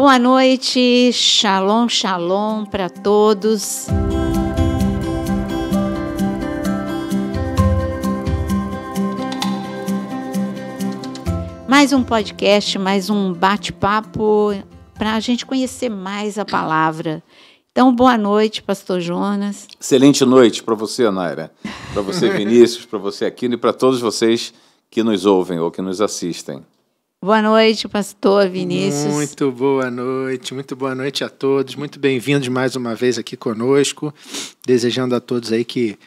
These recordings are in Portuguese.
Boa noite, shalom, shalom para todos. Mais um podcast, mais um bate-papo para a gente conhecer mais a palavra. Então, boa noite, pastor Jonas. Excelente noite para você, Naira, para você, Vinícius, para você, Aquino, e para todos vocês que nos ouvem ou que nos assistem. Boa noite, pastor Vinícius. Muito boa noite a todos. Muito bem-vindos mais uma vez aqui conosco. Desejando a todos aí que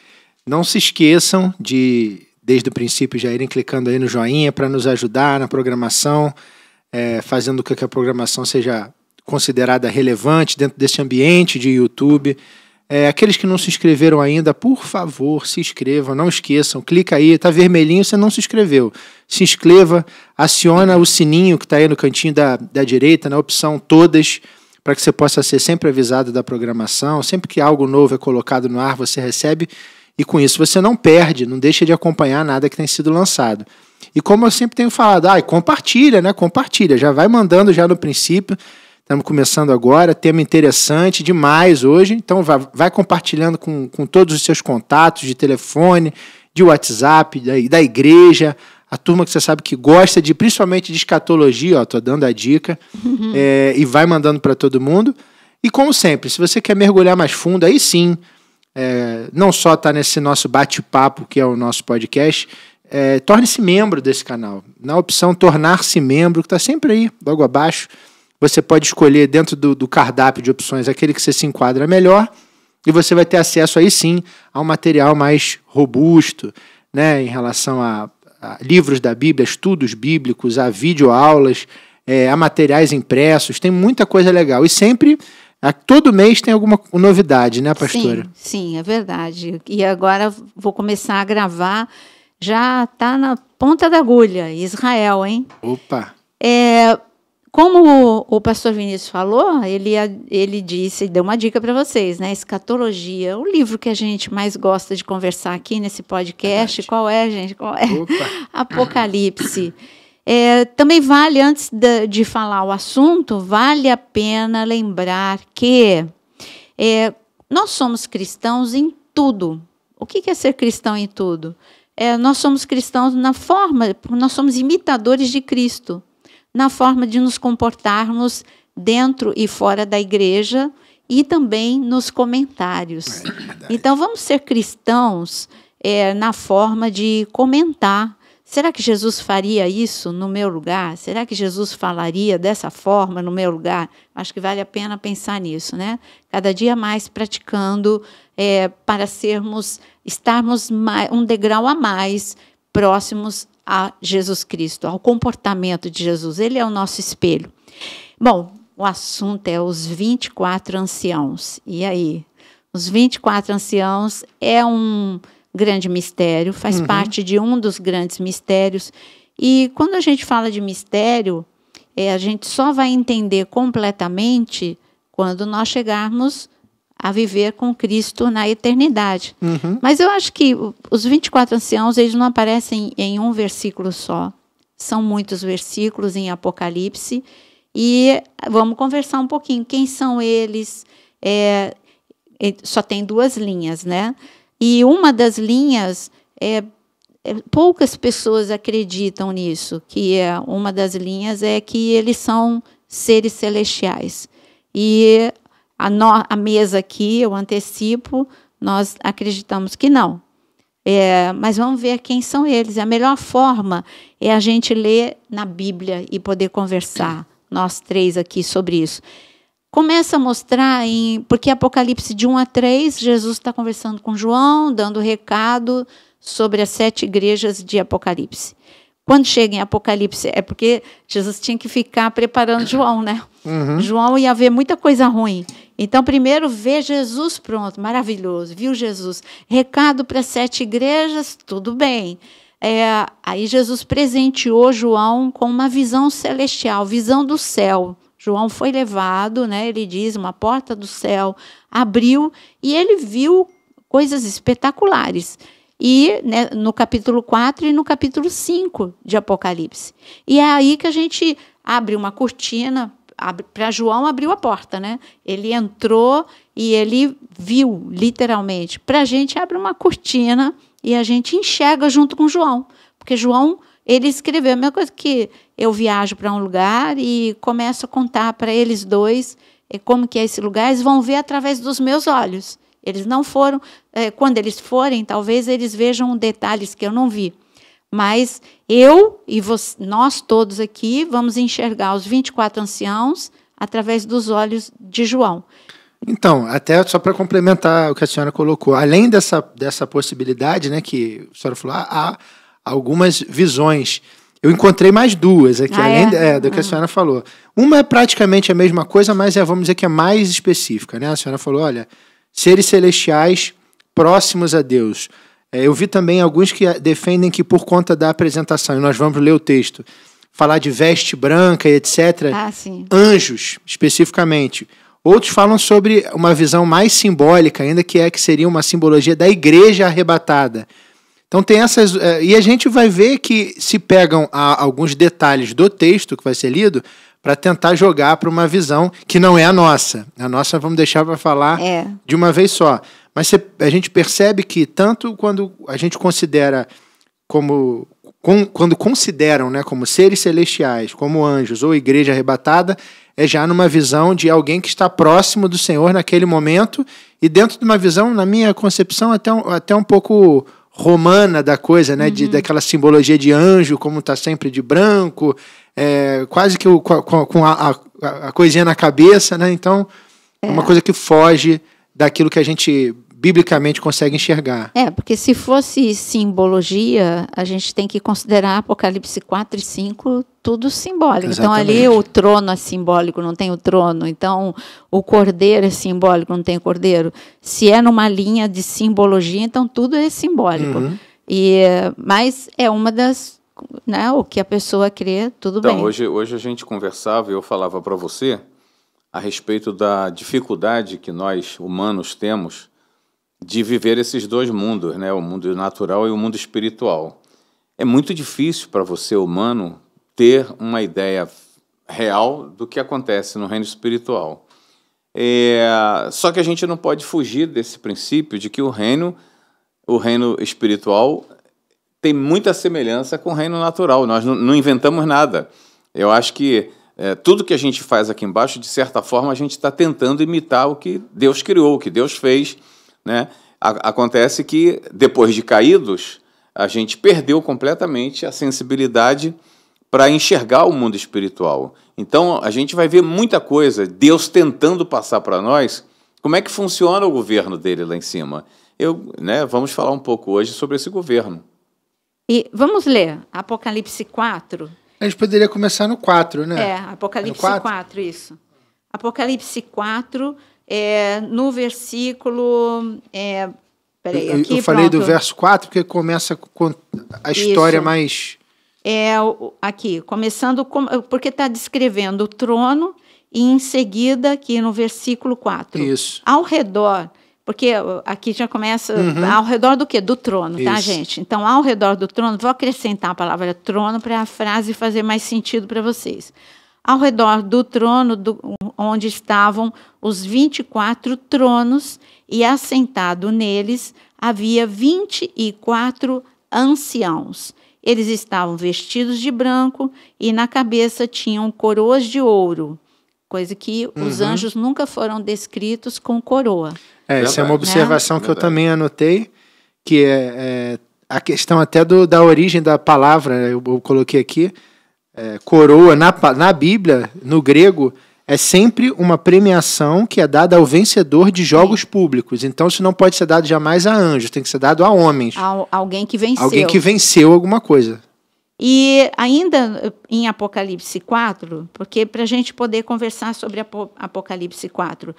não se esqueçam de, desde o princípio, já irem clicando aí no joinha para nos ajudar na programação, fazendo com que a programação seja considerada relevante dentro desse ambiente de YouTube. Aqueles que não se inscreveram ainda, por favor, se inscrevam, não esqueçam, clica aí, está vermelhinho, você não se inscreveu. Se inscreva, aciona o sininho que está aí no cantinho da direita, na opção todas, para que você possa ser sempre avisado da programação. Sempre que algo novo é colocado no ar, você recebe, e com isso você não perde, não deixa de acompanhar nada que tem sido lançado. E como eu sempre tenho falado, compartilha, né? Compartilha, já vai mandando já no princípio. Estamos começando agora, tema interessante demais hoje, então vai compartilhando com todos os seus contatos de telefone, de WhatsApp, da igreja, a turma que você sabe que gosta principalmente de escatologia, estou dando a dica, e vai mandando para todo mundo. E como sempre, se você quer mergulhar mais fundo, aí sim, não só está nesse nosso bate-papo, que é o nosso podcast, torne-se membro desse canal, na opção tornar-se membro, que está sempre aí, logo abaixo. Você pode escolher dentro do cardápio de opções aquele que você se enquadra melhor e você vai ter acesso aí sim a um material mais robusto, né, em relação a livros da Bíblia, estudos bíblicos, a videoaulas, a materiais impressos, tem muita coisa legal. E sempre, todo mês tem alguma novidade, né, pastora? Sim, é verdade. E agora vou começar a gravar, já está na ponta da agulha, Israel, hein? Opa! Como o pastor Vinícius falou, ele disse, deu uma dica para vocês, né? Escatologia, o livro que a gente mais gosta de conversar aqui nesse podcast. Verdade. Qual é, gente? Qual é? Apocalipse. Também vale, antes de falar o assunto, vale a pena lembrar que nós somos cristãos em tudo. O que é ser cristão em tudo? Nós somos cristãos na forma, nós somos imitadores de Cristo, na forma de nos comportarmos dentro e fora da igreja e também nos comentários. Então, vamos ser cristãos na forma de comentar. Será que Jesus faria isso no meu lugar? Será que Jesus falaria dessa forma no meu lugar? Acho que vale a pena pensar nisso, né? Cada dia mais praticando para estarmos um degrau a mais próximos a Jesus Cristo, ao comportamento de Jesus. Ele é o nosso espelho. Bom, o assunto é os 24 anciãos. E aí? Os 24 anciãos é um grande mistério, faz parte de um dos grandes mistérios. E quando a gente fala de mistério, a gente só vai entender completamente quando nós chegarmos a viver com Cristo na eternidade. Mas eu acho que os 24 anciãos, eles não aparecem em um versículo só. São muitos versículos em Apocalipse. E vamos conversar um pouquinho. Quem são eles? Só tem 2 linhas, né? E uma das linhas, poucas pessoas acreditam nisso, que uma das linhas é que eles são seres celestiais. E a mesa aqui, eu antecipo, nós acreditamos que não. Mas vamos ver quem são eles. A melhor forma é a gente ler na Bíblia e poder conversar, nós 3 aqui, sobre isso. Começa a mostrar, porque Apocalipse de 1 a 3, Jesus está conversando com João, dando recado sobre as 7 igrejas de Apocalipse. Quando chega em Apocalipse, é porque Jesus tinha que ficar preparando João, né? João ia ver muita coisa ruim. Então, primeiro, vê Jesus, pronto, maravilhoso, viu Jesus. Recado para 7 igrejas, tudo bem. Aí Jesus presenteou João com uma visão celestial, visão do céu. João foi levado, né? Ele diz, uma porta do céu abriu e ele viu coisas espetaculares. E né, no capítulo 4 e no capítulo 5 de Apocalipse. E é aí que a gente abre uma cortina para João abriu a porta, né? Ele entrou e ele viu, literalmente. Para a gente abre uma cortina e a gente enxerga junto com João, porque João, ele escreveu a mesma coisa que eu viajo para um lugar e começo a contar para eles dois como que é esse lugar, eles vão ver através dos meus olhos. Eles não foram, quando eles forem, talvez eles vejam detalhes que eu não vi. Mas eu e nós todos aqui vamos enxergar os 24 anciãos através dos olhos de João. Então, até só para complementar o que a senhora colocou, além dessa possibilidade, né, que a senhora falou, há algumas visões. Eu encontrei mais duas aqui, além do que a senhora falou. Uma é praticamente a mesma coisa, mas vamos dizer que é mais específica, né? A senhora falou, olha, seres celestiais próximos a Deus. Eu vi também alguns que defendem que por conta da apresentação, e nós vamos ler o texto, falar de veste branca e etc. Sim. Anjos, especificamente. Outros falam sobre uma visão mais simbólica ainda, que seria uma simbologia da igreja arrebatada. Então tem essas... E a gente vai ver que se pegam alguns detalhes do texto que vai ser lido para tentar jogar para uma visão que não é a nossa. A nossa vamos deixar para falar de uma vez só. Mas a gente percebe que tanto quando a gente considera quando consideram, né, como seres celestiais, como anjos ou igreja arrebatada, é já numa visão de alguém que está próximo do Senhor naquele momento e dentro de uma visão, na minha concepção, até um pouco romana da coisa, né, daquela simbologia de anjo, como está sempre de branco, quase que com a coisinha na cabeça, né? Então, é uma coisa que foge daquilo que a gente biblicamente consegue enxergar. Porque se fosse simbologia, a gente tem que considerar Apocalipse 4 e 5 tudo simbólico. Exatamente. Então, ali o trono é simbólico, não tem o trono. Então, o cordeiro é simbólico, não tem o cordeiro. Se é numa linha de simbologia, então tudo é simbólico. Mas é uma das... Né, o que a pessoa crê, tudo bem. Então, hoje a gente conversava e eu falava para você a respeito da dificuldade que nós, humanos, temos de viver esses dois mundos, né? O mundo natural e o mundo espiritual. É muito difícil para você, humano, ter uma ideia real do que acontece no reino espiritual. Só que a gente não pode fugir desse princípio de que o reino espiritual tem muita semelhança com o reino natural. Nós não inventamos nada. Eu acho que tudo que a gente faz aqui embaixo, de certa forma, a gente está tentando imitar o que Deus criou, o que Deus fez, né? Acontece que, depois de caídos, a gente perdeu completamente a sensibilidade para enxergar o mundo espiritual. Então, a gente vai ver muita coisa, Deus tentando passar para nós como é que funciona o governo dele lá em cima. Vamos falar um pouco hoje sobre esse governo. E vamos ler Apocalipse 4. A gente poderia começar no 4, né? Apocalipse 4, isso. Apocalipse 4, no versículo... eu falei do verso 4, porque começa com a história mais... Aqui, começando... porque está descrevendo o trono e, em seguida, aqui no versículo 4. Isso. Ao redor... Porque aqui já começa ao redor do quê? Do trono, tá, gente? Então, ao redor do trono, vou acrescentar a palavra trono para a frase fazer mais sentido para vocês. Ao redor do trono, onde estavam os 24 tronos, e assentado neles havia 24 anciãos. Eles estavam vestidos de branco e na cabeça tinham coroas de ouro, coisa que os anjos nunca foram descritos com coroa. Essa é uma observação que eu também anotei, que é a questão até da origem da palavra, eu coloquei aqui, coroa, na Bíblia, no grego, é sempre uma premiação que é dada ao vencedor de jogos públicos. Então, isso não pode ser dado jamais a anjos, tem que ser dado a homens. Alguém que venceu. Alguém que venceu alguma coisa. E ainda em Apocalipse 4, porque para a gente poder conversar sobre Apocalipse 4,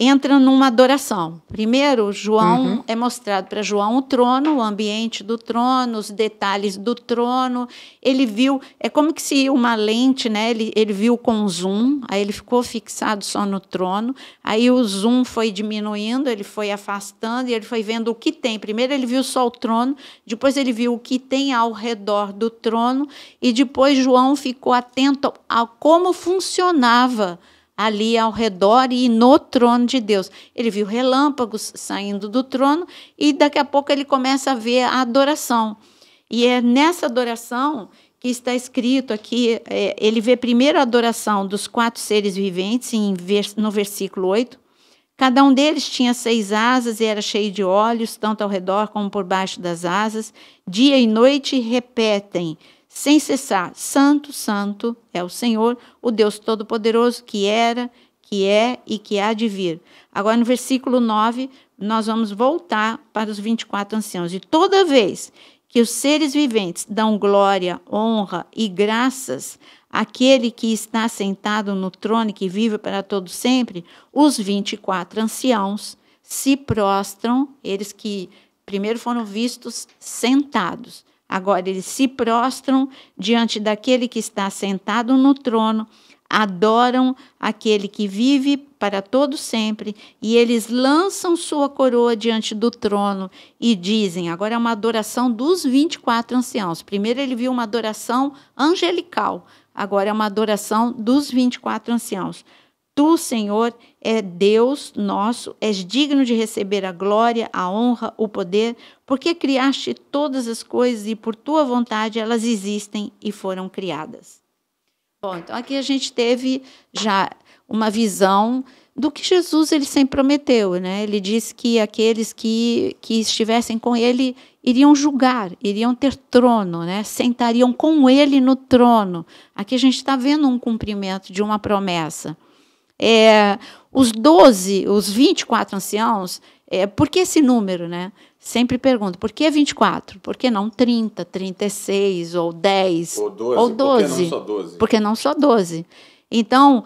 entra numa adoração. Primeiro, João é mostrado para João o trono, o ambiente do trono, os detalhes do trono. Ele viu, é como que se uma lente, né? Ele viu com zoom, aí ele ficou fixado só no trono, aí o zoom foi diminuindo, ele foi afastando e ele foi vendo o que tem. Primeiro ele viu só o trono, depois ele viu o que tem ao redor do trono e depois João ficou atento a como funcionava ali ao redor e no trono de Deus. Ele viu relâmpagos saindo do trono e daqui a pouco ele começa a ver a adoração. E é nessa adoração que está escrito aqui, ele vê primeiro a adoração dos 4 seres viventes, no versículo 8. Cada um deles tinha 6 asas e era cheio de olhos, tanto ao redor como por baixo das asas. Dia e noite repetem, sem cessar: Santo, Santo é o Senhor, o Deus Todo-Poderoso, que era, que é e que há de vir. Agora, no versículo 9, nós vamos voltar para os 24 anciãos. E toda vez que os seres viventes dão glória, honra e graças àquele que está sentado no trono e que vive para todo sempre, os 24 anciãos se prostram, eles que primeiro foram vistos sentados, agora eles se prostram diante daquele que está sentado no trono, adoram aquele que vive para todo sempre, e eles lançam sua coroa diante do trono e dizem, agora é uma adoração dos 24 anciãos. Primeiro ele viu uma adoração angelical, agora é uma adoração dos 24 anciãos. Tu, Senhor, é Deus nosso, és digno de receber a glória, a honra, o poder, porque criaste todas as coisas e por tua vontade elas existem e foram criadas. Bom, então aqui a gente teve já uma visão do que Jesus ele sempre prometeu, né? Ele disse que aqueles que estivessem com ele iriam julgar, iriam ter trono, né? Sentariam com ele no trono. Aqui a gente está vendo um cumprimento de uma promessa. Os 24 anciãos, por que esse número, né? Sempre pergunto, por que 24? Por que não 30, 36 ou 10? Ou 12? Por que não só 12? Então,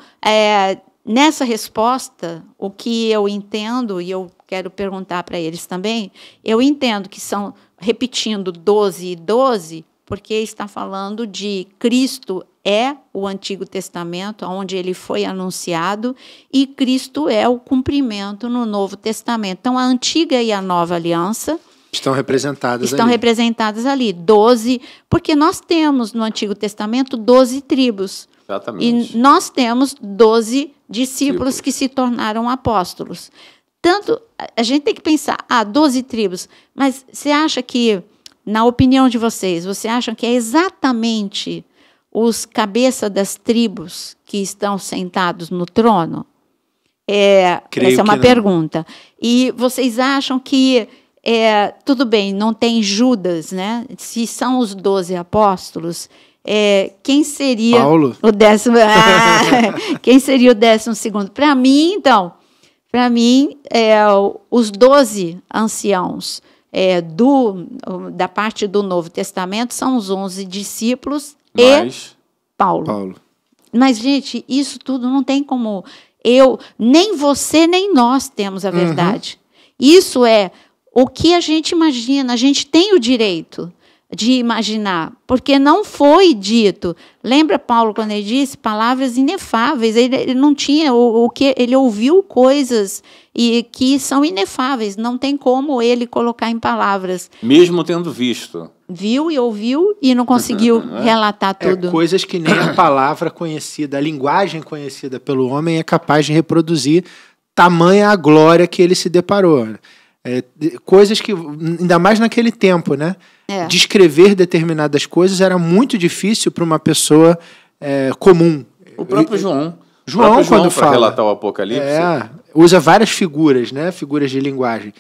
nessa resposta, o que eu entendo, e eu quero perguntar para eles também, eu entendo que são, repetindo 12 e 12, porque está falando de Cristo é o Antigo Testamento, onde ele foi anunciado, e Cristo é o cumprimento no Novo Testamento. Então, a Antiga e a Nova Aliança estão representadas ali. 12, porque nós temos no Antigo Testamento 12 tribos. Exatamente. E nós temos 12 discípulos que se tornaram apóstolos. Tanto, a gente tem que pensar, 12 tribos, mas você acha que, na opinião de vocês, você acha que é exatamente os cabeças das tribos que estão sentados no trono? Essa é uma pergunta. E vocês acham que, tudo bem, não tem Judas, né? Se são os 12 apóstolos, quem seria Paulo. o 10º? Quem seria o 12º? Para mim, os 12 anciãos da parte do Novo Testamento são os 11 discípulos e Paulo. Mas, gente, isso tudo não tem como nem você, nem nós temos a verdade. Isso é o que a gente imagina, a gente tem o direito de imaginar, porque não foi dito. Lembra Paulo quando ele disse palavras inefáveis? Ele não tinha o que ele ouviu coisas e que são inefáveis, não tem como ele colocar em palavras. Mesmo tendo visto. Viu e ouviu e não conseguiu relatar tudo. Coisas que nem a palavra conhecida, a linguagem conhecida pelo homem é capaz de reproduzir, tamanha a glória que ele se deparou. Coisas que, ainda mais naquele tempo, né? Descrever determinadas coisas era muito difícil para uma pessoa comum. O próprio João quando fala, para relatar o Apocalipse, usa várias figuras, né? Figuras de linguagem.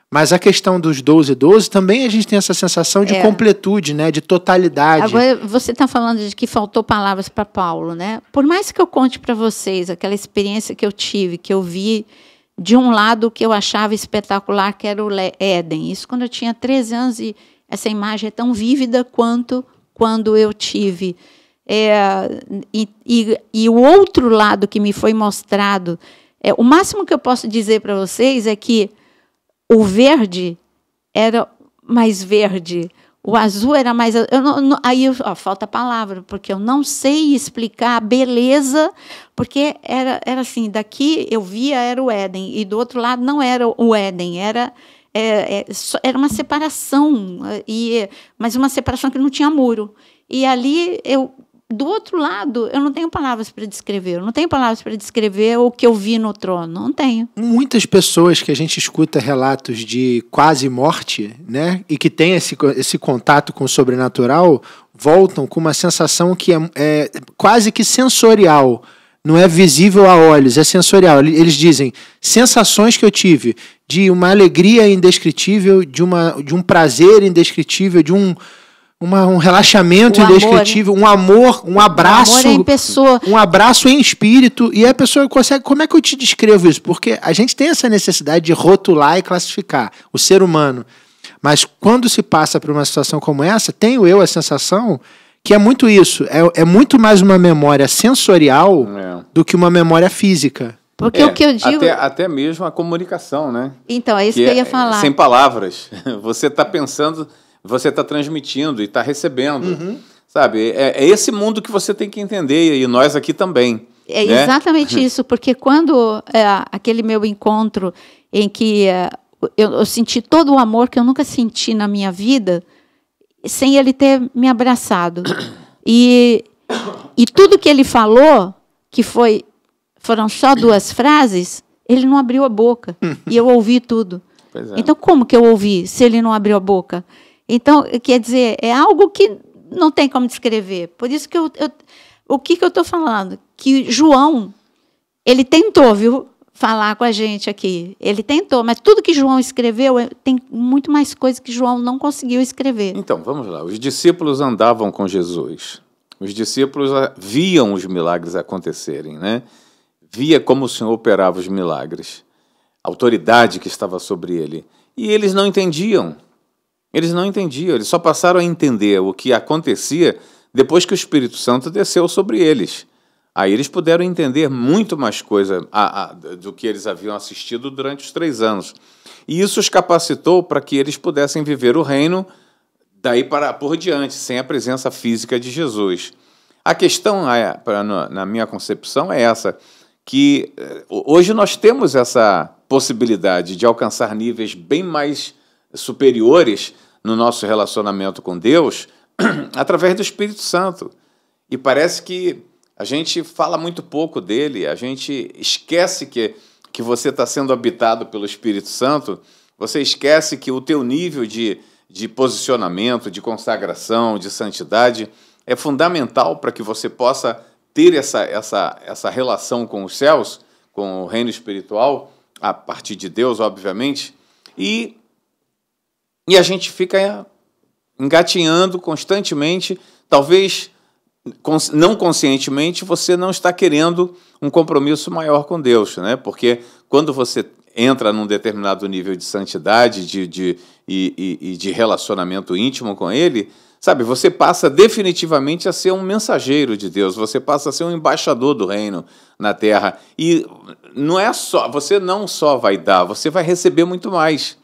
Mas a questão dos 12 também a gente tem essa sensação de completude, né? De totalidade. Agora, você está falando de que faltou palavras para Paulo, né? Por mais que eu conte para vocês aquela experiência que eu tive, que eu vi de um lado que eu achava espetacular, que era o Éden. Isso quando eu tinha 13 anos, e essa imagem é tão vívida quanto quando eu tive. E o outro lado que me foi mostrado, o máximo que eu posso dizer para vocês é que o verde era mais verde, o azul era mais... falta a palavra, porque eu não sei explicar a beleza, porque era assim, daqui eu via era o Éden, e do outro lado não era o Éden, era uma separação, mas uma separação que não tinha muro. E ali, do outro lado, eu não tenho palavras para descrever. Eu não tenho palavras para descrever o que eu vi no trono. Não tenho. Muitas pessoas que a gente escuta relatos de quase morte, né, e que tem esse contato com o sobrenatural, voltam com uma sensação que é quase que sensorial. Não é visível a olhos, é sensorial. Eles dizem, sensações que eu tive de uma alegria indescritível, de um prazer indescritível, de um relaxamento indescritível, um amor, um abraço. Um amor em pessoa. Um abraço em espírito. E a pessoa consegue... Como é que eu te descrevo isso? Porque a gente tem essa necessidade de rotular e classificar o ser humano. Mas quando se passa por uma situação como essa, tenho eu a sensação que é muito isso. É muito mais uma memória sensorial do que uma memória física. Porque o que eu digo... Até mesmo a comunicação, né? Então, é isso que eu ia falar. Sem palavras. Você está pensando... Você está transmitindo e está recebendo, sabe? É esse mundo que você tem que entender, e nós aqui também. É exatamente isso, porque quando aquele meu encontro em que eu senti todo o amor que eu nunca senti na minha vida, sem ele ter me abraçado. E tudo que ele falou, que foram só 2 frases, ele não abriu a boca, e eu ouvi tudo. Pois é. Então, como que eu ouvi se ele não abriu a boca? Então, quer dizer, é algo que não tem como descrever. Por isso que o que eu estou falando? Que João, ele tentou, viu, falar com a gente aqui. Ele tentou, mas tudo que João escreveu, tem muito mais coisa que João não conseguiu escrever. Então, vamos lá. Os discípulos andavam com Jesus. Os discípulos viam os milagres acontecerem, né? Via como o Senhor operava os milagres. A autoridade que estava sobre ele. E eles não entendiam. Eles não entendiam, eles só passaram a entender o que acontecia depois que o Espírito Santo desceu sobre eles. Aí eles puderam entender muito mais coisa do que eles haviam assistido durante os 3 anos. E isso os capacitou para que eles pudessem viver o reino daí por diante, sem a presença física de Jesus. A questão, na minha concepção, é essa, que hoje nós temos essa possibilidade de alcançar níveis bem mais superiores no nosso relacionamento com Deus através do Espírito Santo. E parece que a gente fala muito pouco dele, a gente esquece que você está sendo habitado pelo Espírito Santo, você esquece que o teu nível de posicionamento, de consagração, de santidade é fundamental para que você possa ter essa relação com os céus, com o reino espiritual, a partir de Deus, obviamente, e a gente fica engatinhando constantemente, talvez não conscientemente, você não está querendo um compromisso maior com Deus, né? Porque quando você entra num determinado nível de santidade e de relacionamento íntimo com Ele, sabe, você passa definitivamente a ser um mensageiro de Deus, você passa a ser um embaixador do reino na terra. E não é só, você não só vai dar, você vai receber muito mais.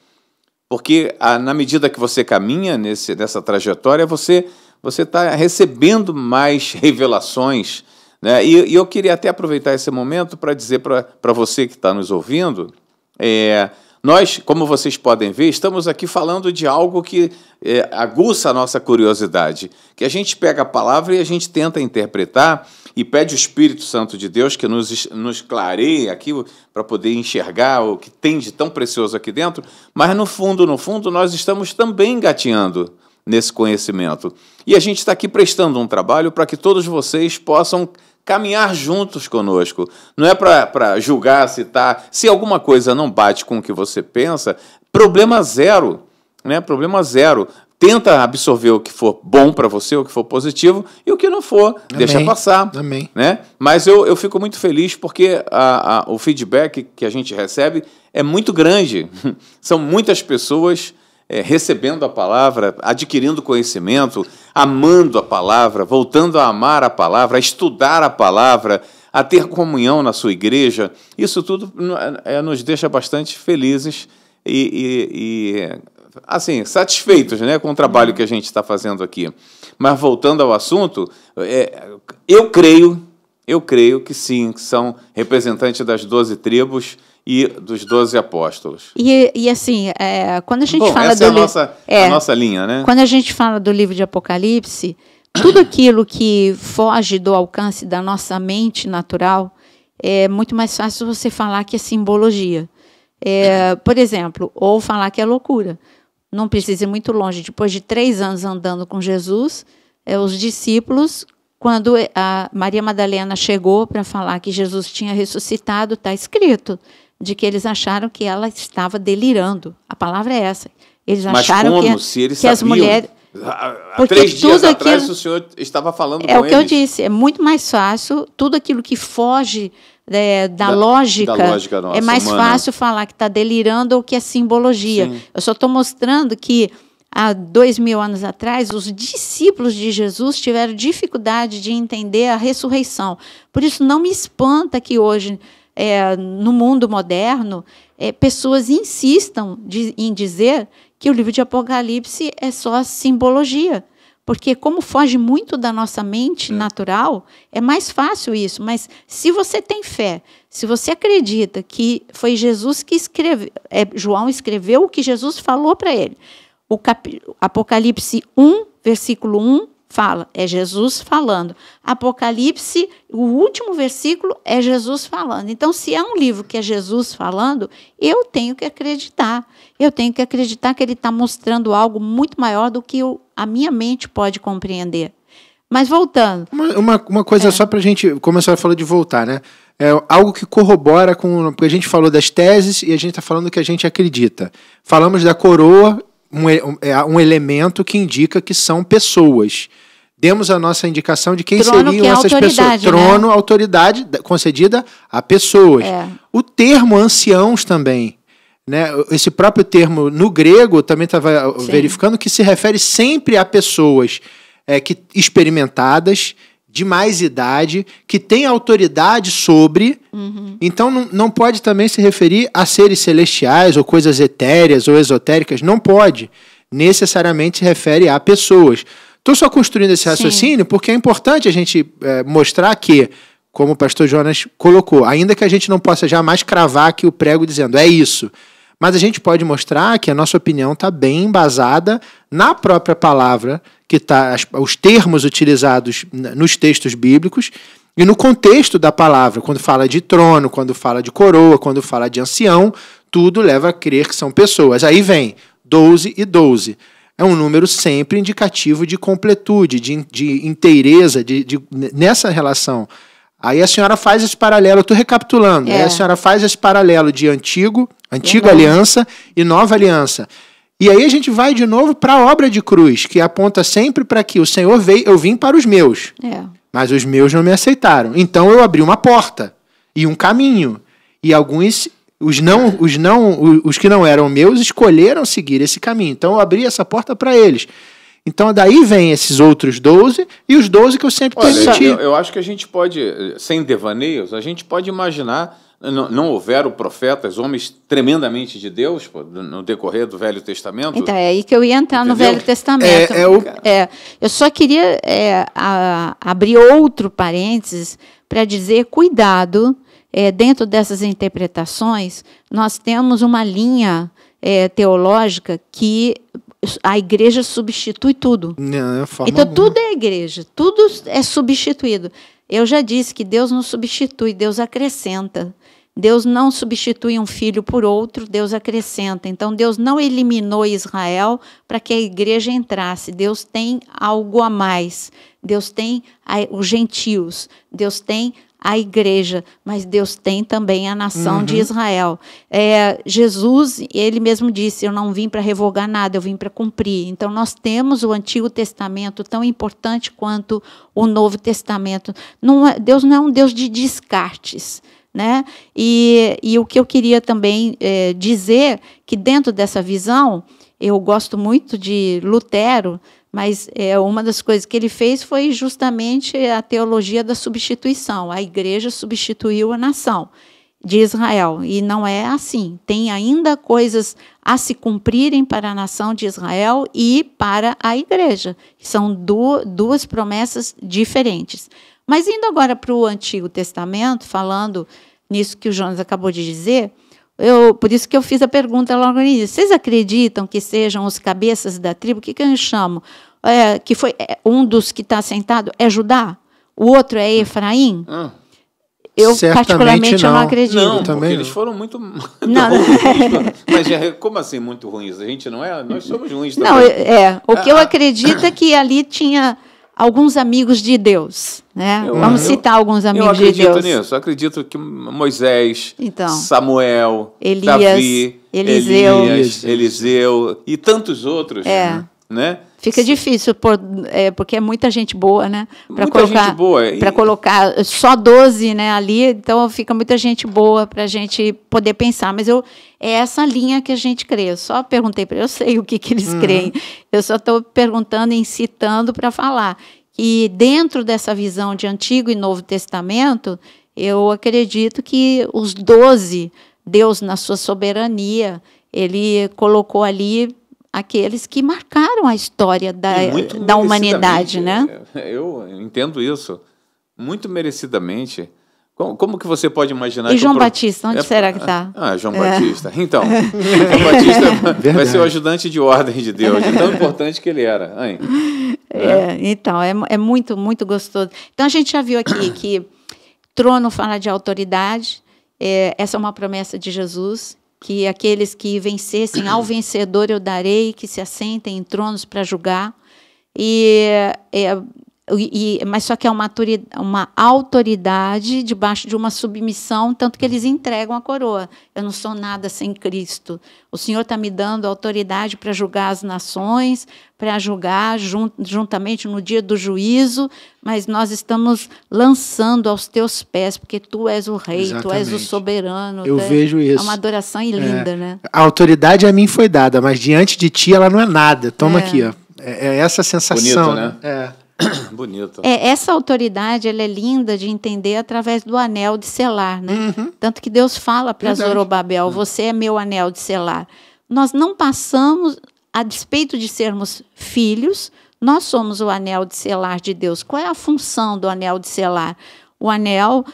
Porque na medida que você caminha nessa trajetória, você está recebendo mais revelações, né? E eu queria até aproveitar esse momento para dizer para você que está nos ouvindo, nós, como vocês podem ver, estamos aqui falando de algo que aguça a nossa curiosidade, que a gente pega a palavra e a gente tenta interpretar e pede o Espírito Santo de Deus que nos clareie aqui para poder enxergar o que tem de tão precioso aqui dentro, mas no fundo, nós estamos também engatinhando nesse conhecimento. E a gente está aqui prestando um trabalho para que todos vocês possam caminhar juntos conosco. Não é para julgar, citar. Se alguma coisa não bate com o que você pensa, problema zero, né? Problema zero. Tenta absorver o que for bom para você, o que for positivo, e o que não for, deixa passar. Amém. Né? Mas eu fico muito feliz porque o feedback que a gente recebe é muito grande. São muitas pessoas recebendo a palavra, adquirindo conhecimento, amando a palavra, voltando a amar a palavra, a estudar a palavra, a ter comunhão na sua igreja. Isso tudo nos deixa bastante felizes e assim, satisfeitos, né, com o trabalho que a gente está fazendo aqui. Mas voltando ao assunto, eu creio que sim, que são representantes das 12 tribos e dos 12 apóstolos. E assim, quando a gente fala essa é a nossa linha, né? Quando a gente fala do livro de Apocalipse, tudo aquilo que foge do alcance da nossa mente natural, é muito mais fácil você falar que é simbologia. Por exemplo, ou falar que é loucura. Não precisa ir muito longe. Depois de 3 anos andando com Jesus, os discípulos, quando a Maria Madalena chegou para falar que Jesus tinha ressuscitado, está escrito, de que eles acharam que ela estava delirando. A palavra é essa. Eles acharam que as mulheres... Há 3 dias atrás o senhor estava falando com eles. É o que eu disse, é muito mais fácil, tudo aquilo que foge da lógica nossa, é mais humana. Fácil falar que está delirando ou que é simbologia. Sim. Eu só estou mostrando que há 2000 anos atrás, os discípulos de Jesus tiveram dificuldade de entender a ressurreição. Por isso, não me espanta que hoje, no mundo moderno, pessoas insistam em dizer que o livro de Apocalipse é só simbologia. Porque como foge muito da nossa mente natural, é mais fácil isso. Mas se você tem fé, se você acredita que foi Jesus que escreveu, João escreveu o que Jesus falou para ele. O Apocalipse 1, versículo 1, fala, é Jesus falando. Apocalipse, o último versículo, é Jesus falando. Então, se é um livro que é Jesus falando, eu tenho que acreditar. Eu tenho que acreditar que ele está mostrando algo muito maior do que a minha mente pode compreender. Mas voltando... Uma coisa só para a gente, como a senhora falou de voltar, né? É algo que corrobora com... Porque a gente falou das teses e a gente está falando do que a gente acredita. Falamos da coroa, um elemento que indica que são pessoas. Demos a nossa indicação de quem seriam essas pessoas. Trono, né? Autoridade concedida a pessoas. O termo anciãos também, né? Esse próprio termo no grego, também estava verificando, que se refere sempre a pessoas experimentadas, de mais idade, que têm autoridade sobre. Então não pode também se referir a seres celestiais ou coisas etéreas ou esotéricas. Não pode. Necessariamente se refere a pessoas. Estou só construindo esse raciocínio porque é importante a gente mostrar que, como o pastor Jonas colocou, ainda que a gente não possa jamais cravar aqui o prego dizendo é isso, mas a gente pode mostrar que a nossa opinião está bem embasada na própria palavra, que tá os termos utilizados nos textos bíblicos e no contexto da palavra, quando fala de trono, quando fala de coroa, quando fala de ancião, tudo leva a crer que são pessoas. Aí vem 12 e 12. É um número sempre indicativo de completude, de inteireza, nessa relação. Aí a senhora faz esse paralelo, eu estou recapitulando, aí a senhora faz esse paralelo de antiga aliança e nova aliança. E aí a gente vai de novo para a obra de cruz, que aponta sempre para que o Senhor veio, eu vim para os meus, mas os meus não me aceitaram. Então eu abri uma porta e um caminho. E alguns... Os que não eram meus escolheram seguir esse caminho. Então eu abri essa porta para eles. Então daí vem esses outros 12 e os 12 que eu sempre permiti. Eu acho que a gente pode, sem devaneios, a gente pode imaginar, não houveram profetas, homens tremendamente de Deus no decorrer do Velho Testamento? Então é aí que eu ia entrar. Entendeu? No Velho Testamento. Eu só queria abrir outro parênteses para dizer, cuidado. Dentro dessas interpretações, nós temos uma linha teológica que a igreja substitui tudo. Então, tudo é igreja, tudo é substituído. Eu já disse que Deus não substitui, Deus acrescenta. Deus não substitui um filho por outro, Deus acrescenta. Então, Deus não eliminou Israel para que a igreja entrasse. Deus tem algo a mais. Deus tem os gentios, Deus tem a igreja, mas Deus tem também a nação de Israel. Jesus, ele mesmo disse, eu não vim para revogar nada, eu vim para cumprir. Então, nós temos o Antigo Testamento tão importante quanto o Novo Testamento. Deus não é um Deus de descartes, né? E o que eu queria também dizer, que dentro dessa visão, eu gosto muito de Lutero, mas uma das coisas que ele fez foi justamente a teologia da substituição. A igreja substituiu a nação de Israel. E não é assim. Tem ainda coisas a se cumprirem para a nação de Israel e para a igreja. São duas promessas diferentes. Mas indo agora para o Antigo Testamento, falando nisso que o Jonas acabou de dizer, Por isso que eu fiz a pergunta logo no início. Vocês acreditam que sejam os cabeças da tribo? O que eu chamo? Que foi um dos que está sentado é Judá? O outro é Efraim? Eu, particularmente, não acredito. Não, porque eles foram muito ruins. Mas como assim muito ruins? A gente não é? Nós somos ruins também. Não, o que eu acredito é que ali tinha alguns amigos de Deus. Né? Vamos citar alguns amigos de Deus. Eu acredito nisso. Eu acredito que Moisés, Samuel, Elias, Davi, Eliseu e tantos outros. Né? Fica difícil, porque é muita gente boa, né? Para colocar só 12, né, ali, então fica muita gente boa para a gente poder pensar. Mas é essa linha que a gente crê. Eu só perguntei para eu sei o que eles creem. Eu só estou perguntando e incitando para falar. E dentro dessa visão de Antigo e Novo Testamento, eu acredito que os 12, Deus, na sua soberania, ele colocou ali aqueles que marcaram a história da humanidade, né? Eu entendo isso. Muito merecidamente. Como que você pode imaginar... E João Batista, onde será que está? João Batista. Então, João Batista vai ser o ajudante de ordem de Deus, de tão importante que ele era. Então, é muito, muito gostoso. Então, a gente já viu aqui que trono fala de autoridade, essa é uma promessa de Jesus, que aqueles que vencessem, ao vencedor eu darei, que se assentem em tronos para julgar. Mas só que é uma autoridade debaixo de uma submissão, tanto que eles entregam a coroa. Eu não sou nada sem Cristo. O Senhor está me dando autoridade para julgar as nações, para julgar juntamente no dia do juízo, mas nós estamos lançando aos teus pés, porque tu és o rei, tu és o soberano. Eu vejo isso. É uma adoração linda, né? A autoridade a mim foi dada, mas diante de ti ela não é nada. Toma aqui, ó. É essa sensação. Bonito, né? Bonito. Essa autoridade ela é linda de entender através do anel de selar, né? Tanto que Deus fala para Zorobabel, você é meu anel de selar. Nós não passamos, a despeito de sermos filhos, nós somos o anel de selar de Deus. Qual é a função do anel de selar? O anel,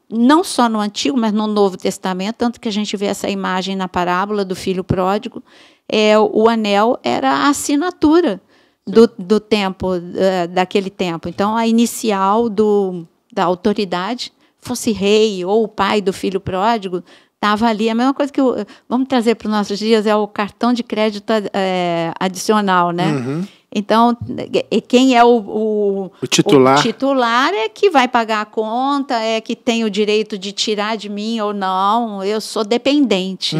não só no Antigo, mas no Novo Testamento, tanto que a gente vê essa imagem na parábola do filho pródigo, o anel era a assinatura do tempo, daquele tempo. Então, a inicial da autoridade, fosse rei ou o pai do filho pródigo, estava ali. A mesma coisa que vamos trazer para os nossos dias é o cartão de crédito adicional, né? Então, quem é o titular? O titular é que vai pagar a conta, é que tem o direito de tirar de mim ou não. Eu sou dependente.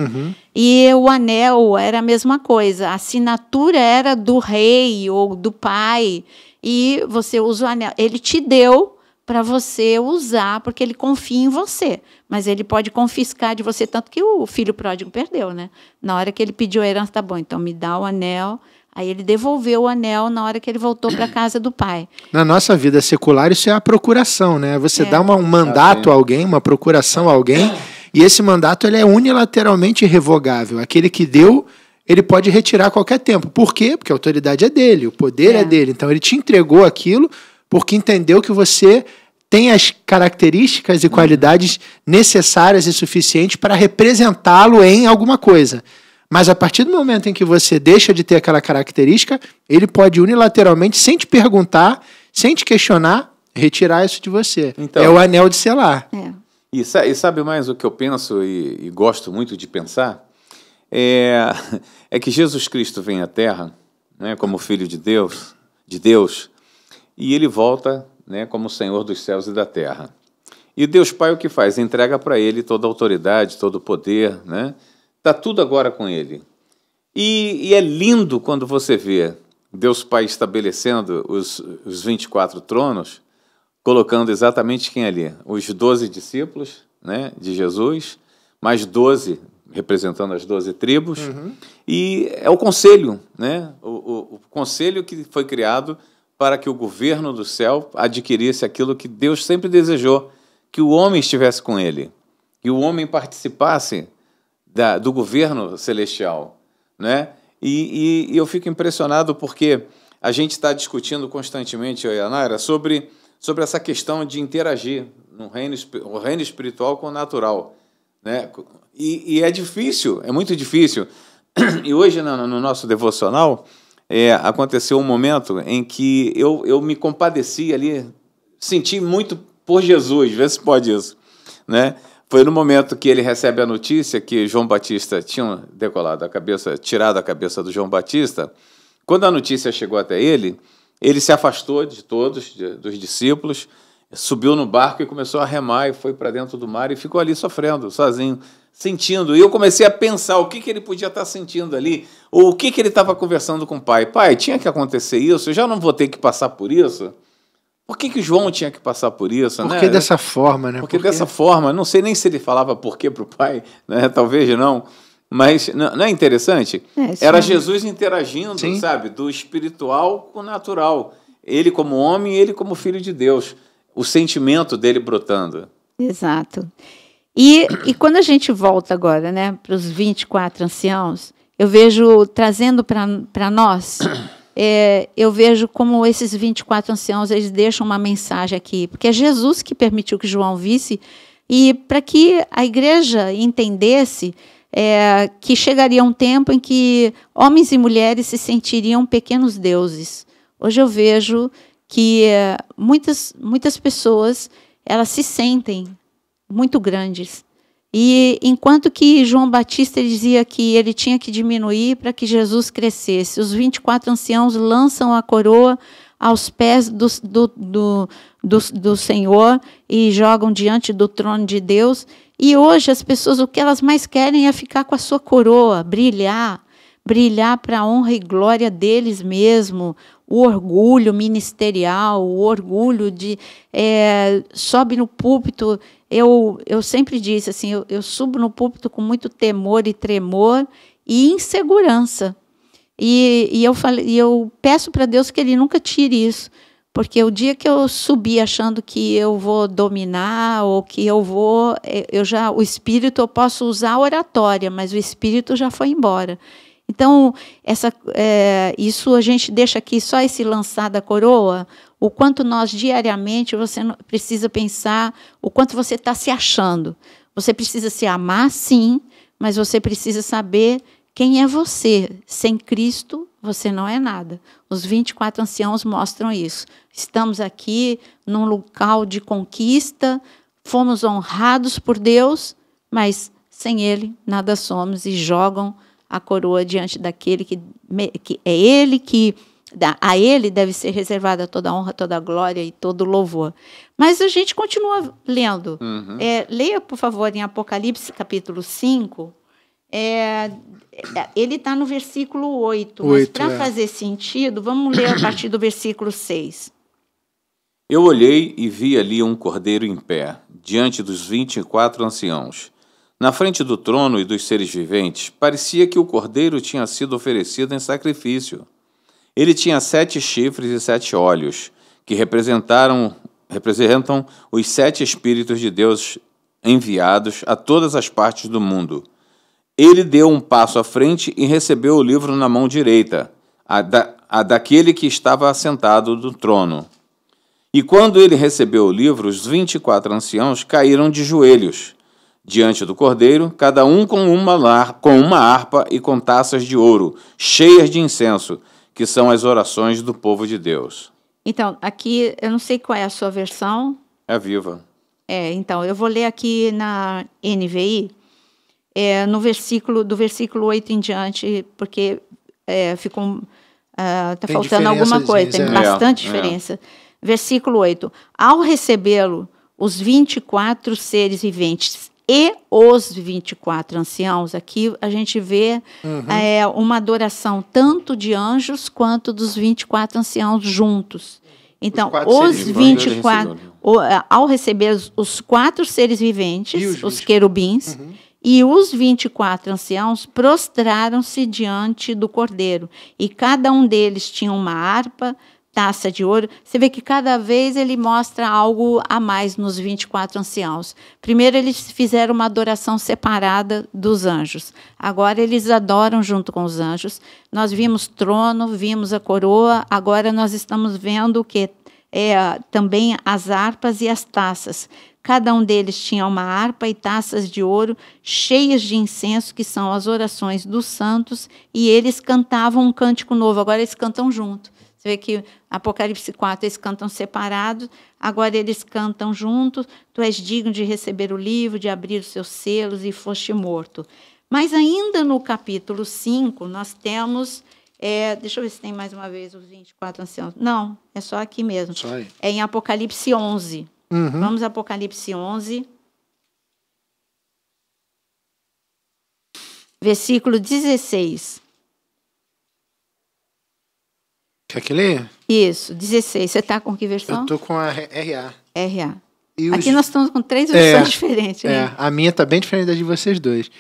E o anel era a mesma coisa. A assinatura era do rei ou do pai. E você usa o anel. Ele te deu para você usar, porque ele confia em você. Mas ele pode confiscar de você, tanto que o filho pródigo perdeu, né? Na hora que ele pediu a herança, tá bom, então me dá o anel. Aí ele devolveu o anel na hora que ele voltou para a casa do pai. Na nossa vida secular, isso é a procuração, né? Você dá um mandato a alguém, uma procuração a alguém, e esse mandato ele é unilateralmente irrevogável. Aquele que deu, ele pode retirar a qualquer tempo. Por quê? Porque a autoridade é dele, o poder é dele. Então, ele te entregou aquilo porque entendeu que você tem as características e qualidades necessárias e suficientes para representá-lo em alguma coisa. Mas a partir do momento em que você deixa de ter aquela característica, ele pode unilateralmente, sem te perguntar, sem te questionar, retirar isso de você. Então, é o anel de selar. E sabe mais o que eu penso e gosto muito de pensar? É que Jesus Cristo vem à Terra, né, como Filho de Deus, e ele volta, né, como Senhor dos céus e da terra. E Deus Pai o que faz? Entrega para ele toda a autoridade, todo o poder, né? Está tudo agora com ele. E é lindo quando você vê Deus Pai estabelecendo os 24 tronos, colocando exatamente quem ali? Os 12 discípulos, né, de Jesus, mais 12, representando as 12 tribos, e é o conselho, né, o conselho que foi criado para que o governo do céu adquirisse aquilo que Deus sempre desejou, que o homem estivesse com ele, que o homem participasse do governo celestial, né? E eu fico impressionado porque a gente está discutindo constantemente, eu e a Naira, sobre essa questão de interagir o reino espiritual com o natural. né? E é difícil, é muito difícil. E hoje, no nosso devocional, aconteceu um momento em que eu me compadeci ali, senti muito por Jesus, vê se pode isso, né? Foi no momento que ele recebe a notícia que João Batista tinha tirado a cabeça do João Batista. Quando a notícia chegou até ele se afastou de todos, dos discípulos, subiu no barco e começou a remar e foi para dentro do mar e ficou ali sofrendo, sozinho, sentindo. E eu comecei a pensar o que ele podia estar sentindo ali, ou o que ele estava conversando com o pai. Pai, tinha que acontecer isso? Eu já não vou ter que passar por isso? Por que João tinha que passar por isso? Por que dessa forma, né? Porque dessa forma, não sei nem se ele falava por quê para o pai, né? Talvez não, mas não é interessante? Era Jesus interagindo, sim, sabe, do espiritual com o natural. Ele como homem e ele como filho de Deus. O sentimento dele brotando. Exato. E quando a gente volta agora, né, para os 24 anciãos, eu vejo, trazendo para nós... eu vejo como esses 24 anciãos, eles deixam uma mensagem aqui, porque é Jesus que permitiu que João visse, e para que a igreja entendesse que chegaria um tempo em que homens e mulheres se sentiriam pequenos deuses. Hoje eu vejo que muitas pessoas, elas se sentem muito grandes. E enquanto que João Batista dizia que ele tinha que diminuir para que Jesus crescesse, os 24 anciãos lançam a coroa aos pés do Senhor e jogam diante do trono de Deus. E hoje as pessoas, o que elas mais querem é ficar com a sua coroa, brilhar para a honra e glória deles mesmo, o orgulho ministerial, o orgulho de... sobe no púlpito... Eu sempre disse assim, eu subo no púlpito com muito temor e tremor e insegurança. E eu peço para Deus que Ele nunca tire isso, porque o dia que eu subir achando que eu vou dominar ou que o espírito, eu posso usar a oratória, mas o espírito já foi embora. Então, isso a gente deixa aqui só esse lançar da coroa, o quanto nós diariamente, você precisa pensar o quanto você está se achando. Você precisa se amar, sim, mas você precisa saber quem é você. Sem Cristo, você não é nada. Os 24 anciãos mostram isso. Estamos aqui num local de conquista, fomos honrados por Deus, mas sem Ele nada somos, e jogam a coroa diante daquele que é Ele que... A Ele deve ser reservada toda a honra, toda a glória e todo o louvor. Mas a gente continua lendo. Uhum. Leia, por favor, em Apocalipse, capítulo 5. Ele está no versículo 8. Mas, para fazer sentido, vamos ler a partir do versículo 6. Eu olhei e vi ali um cordeiro em pé, diante dos 24 anciãos. Na frente do trono e dos seres viventes, parecia que o cordeiro tinha sido oferecido em sacrifício. Ele tinha 7 chifres e 7 olhos, que representam os 7 Espíritos de Deus enviados a todas as partes do mundo. Ele deu um passo à frente e recebeu o livro na mão direita, a daquele que estava assentado no trono. E quando ele recebeu o livro, os 24 anciãos caíram de joelhos diante do cordeiro, cada um com uma harpa e com taças de ouro, cheias de incenso, que são as orações do povo de Deus. Então, aqui, eu não sei qual é a sua versão. É a Viva. Então, eu vou ler aqui na NVI, do versículo 8 em diante, porque está faltando alguma coisa, tem bastante diferença. Versículo 8. Ao recebê-lo, os 24 seres viventes e os 24 anciãos, aqui a gente vê uma adoração tanto de anjos quanto dos 24 anciãos juntos. Então, os 24, ao receber os 4 seres viventes, os querubins, e os 24 anciãos prostraram-se diante do cordeiro, e cada um deles tinha uma harpa, taça de ouro. Você vê que cada vez ele mostra algo a mais nos 24 anciãos. Primeiro eles fizeram uma adoração separada dos anjos. Agora eles adoram junto com os anjos. Nós vimos trono, vimos a coroa, agora nós estamos vendo o que também as harpas e as taças. Cada um deles tinha uma harpa e taças de ouro cheias de incenso, que são as orações dos santos, e eles cantavam um cântico novo. Agora eles cantam junto. Você vê que Apocalipse 4 eles cantam separados, agora eles cantam juntos. Tu és digno de receber o livro, de abrir os seus selos, e foste morto. Mas ainda no capítulo 5, nós temos... deixa eu ver se tem mais uma vez os 24 anciãos. Não, é só aqui mesmo. Só aí. É em Apocalipse 11. Vamos a Apocalipse 11. Versículo 16. Quer que leia? Isso, 16. Você está com que versão? Eu estou com a RA. RA. E Aqui nós estamos com 3 versões diferentes. Né? A minha está bem diferente da de vocês dois.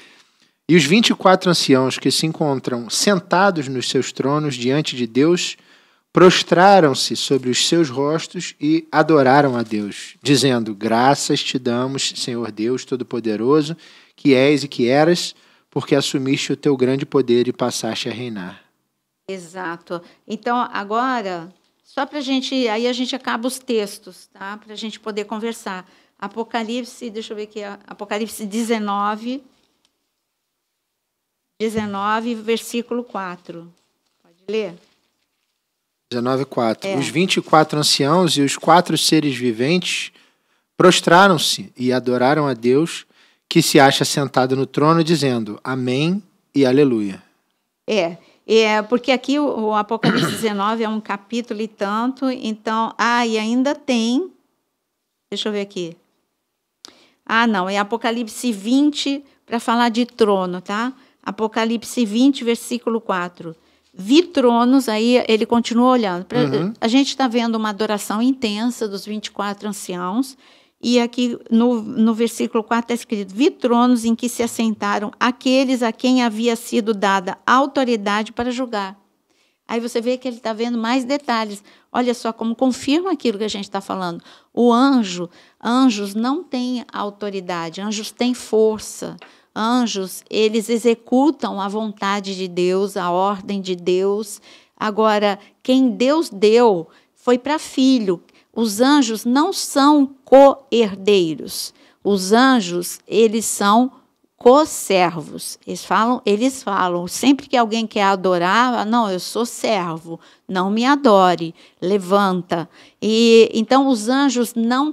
E os 24 anciãos que se encontram sentados nos seus tronos diante de Deus, prostraram-se sobre os seus rostos e adoraram a Deus, dizendo: graças te damos, Senhor Deus Todo-Poderoso, que és e que eras, porque assumiste o teu grande poder e passaste a reinar. Exato. Então, agora, só para a gente... Aí a gente acaba os textos, tá? Para a gente poder conversar. Apocalipse, deixa eu ver aqui, Apocalipse 19, versículo 4. Pode ler? 19:4. Os 24 anciãos e os 4 seres viventes prostraram-se e adoraram a Deus, que se acha sentado no trono, dizendo: Amém e Aleluia. Porque aqui o Apocalipse 19 é um capítulo e tanto, então... e ainda tem... Deixa eu ver aqui. Não, é Apocalipse 20, para falar de trono, tá? Apocalipse 20, versículo 4. Vi tronos, aí ele continua olhando. A gente está vendo uma adoração intensa dos 24 anciãos, e aqui no versículo 4 está escrito: vi tronos em que se assentaram aqueles a quem havia sido dada autoridade para julgar. Aí você vê que ele está vendo mais detalhes. Olha só como confirma aquilo que a gente está falando. Anjos não têm autoridade, anjos têm força. Anjos, eles executam a vontade de Deus, a ordem de Deus. Agora, quem Deus deu foi para filho. Os anjos não são co-herdeiros. Os anjos, eles são co-servos. Eles falam, sempre que alguém quer adorar, não, eu sou servo, não me adore, levanta. E então os anjos não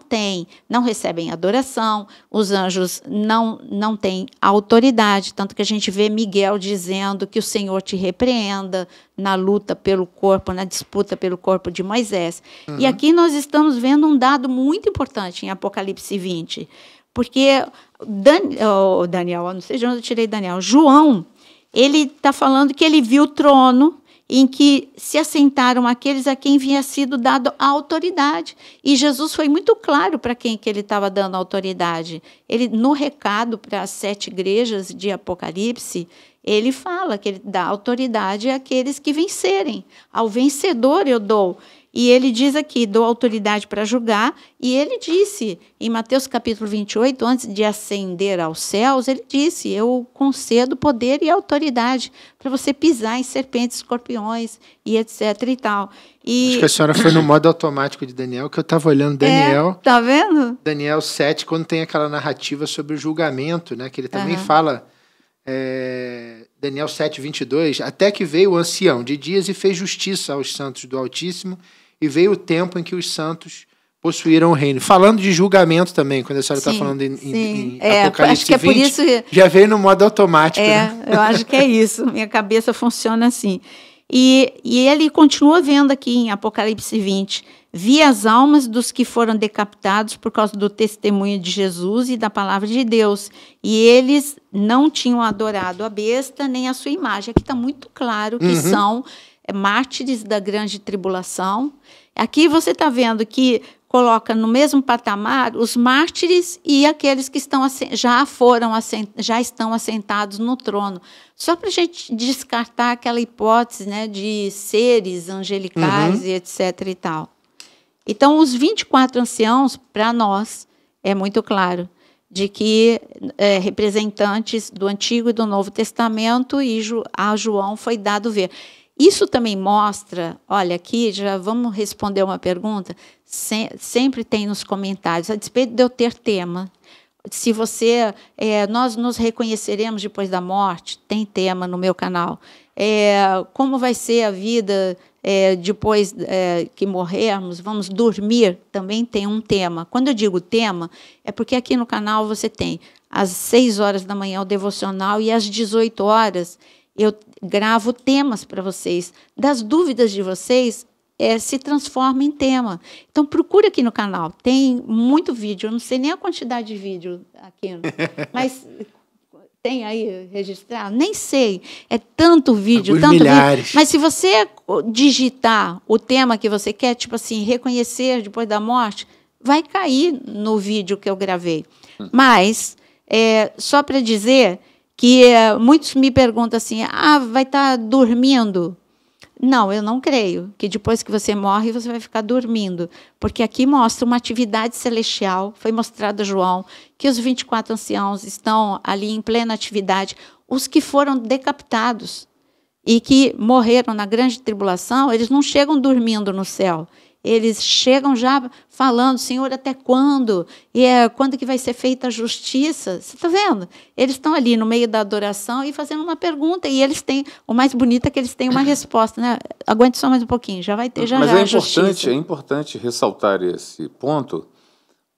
recebem adoração, os anjos não têm autoridade, tanto que a gente vê Miguel dizendo que o Senhor te repreenda na luta pelo corpo, na disputa pelo corpo de Moisés. E aqui nós estamos vendo um dado muito importante em Apocalipse 20, porque Daniel, não sei de onde eu tirei Daniel, João, ele está falando que ele viu o trono em que se assentaram aqueles a quem havia sido dado a autoridade. E Jesus foi muito claro para quem que ele estava dando autoridade. Ele, no recado para as 7 igrejas de Apocalipse, ele fala que ele dá autoridade àqueles que vencerem. Ao vencedor eu dou. E ele diz aqui, dou autoridade para julgar, e ele disse, em Mateus capítulo 28, antes de ascender aos céus, ele disse: eu concedo poder e autoridade para você pisar em serpentes, escorpiões, e etc. e tal. Acho que a senhora foi no modo automático de Daniel, que eu estava olhando Daniel. Tá vendo? Daniel 7, quando tem aquela narrativa sobre o julgamento, né, que ele também fala... Daniel 7, 22, até que veio o ancião de dias e fez justiça aos santos do Altíssimo, e veio o tempo em que os santos possuíram o reino. Falando de julgamento também, quando a senhora está falando em Apocalipse acho que 20, por isso... já veio no modo automático. Né? Eu acho que é isso, minha cabeça funciona assim. E ele continua vendo aqui em Apocalipse 20, vi as almas dos que foram decapitados por causa do testemunho de Jesus e da palavra de Deus, e eles não tinham adorado a besta nem a sua imagem. Aqui está muito claro que são mártires da grande tribulação. Aqui você está vendo que coloca no mesmo patamar os mártires e aqueles que já estão assentados no trono. Só para a gente descartar aquela hipótese, né, de seres angelicais e etc. e tal. Então, os 24 anciãos, para nós, é muito claro, de que representantes do Antigo e do Novo Testamento, e a João foi dado ver. isso também mostra, olha, aqui já vamos responder uma pergunta, sempre tem nos comentários, a despeito de eu ter tema, se você, nós nos reconheceremos depois da morte, tem tema no meu canal, como vai ser a vida depois que morrermos, vamos dormir, também tem um tema. Quando eu digo tema, é porque aqui no canal você tem às 6 horas da manhã o devocional e às 18 horas eu gravo temas para vocês. Das dúvidas de vocês, se transforma em tema. Então, procura aqui no canal. Tem muito vídeo. Eu não sei nem a quantidade de vídeo aqui, mas tem aí registrado? Nem sei. É tanto vídeo, tanto milhares. Vídeo. Mas se você digitar o tema que você quer, tipo assim, reconhecer depois da morte, vai cair no vídeo que eu gravei. Mas, só para dizer que muitos me perguntam assim, vai estar dormindo? Não, eu não creio que depois que você morre, você vai ficar dormindo. Porque aqui mostra uma atividade celestial, foi mostrado a João, que os 24 anciãos estão ali em plena atividade. Os que foram decapitados e que morreram na grande tribulação, eles não chegam dormindo no céu. Eles chegam já falando, Senhor, até quando? E quando que vai ser feita a justiça? Você está vendo? Eles estão ali no meio da adoração e fazendo uma pergunta. E eles têm, o mais bonito é que eles têm uma resposta. Né? Aguente só mais um pouquinho, já vai ter já a justiça. Mas é importante ressaltar esse ponto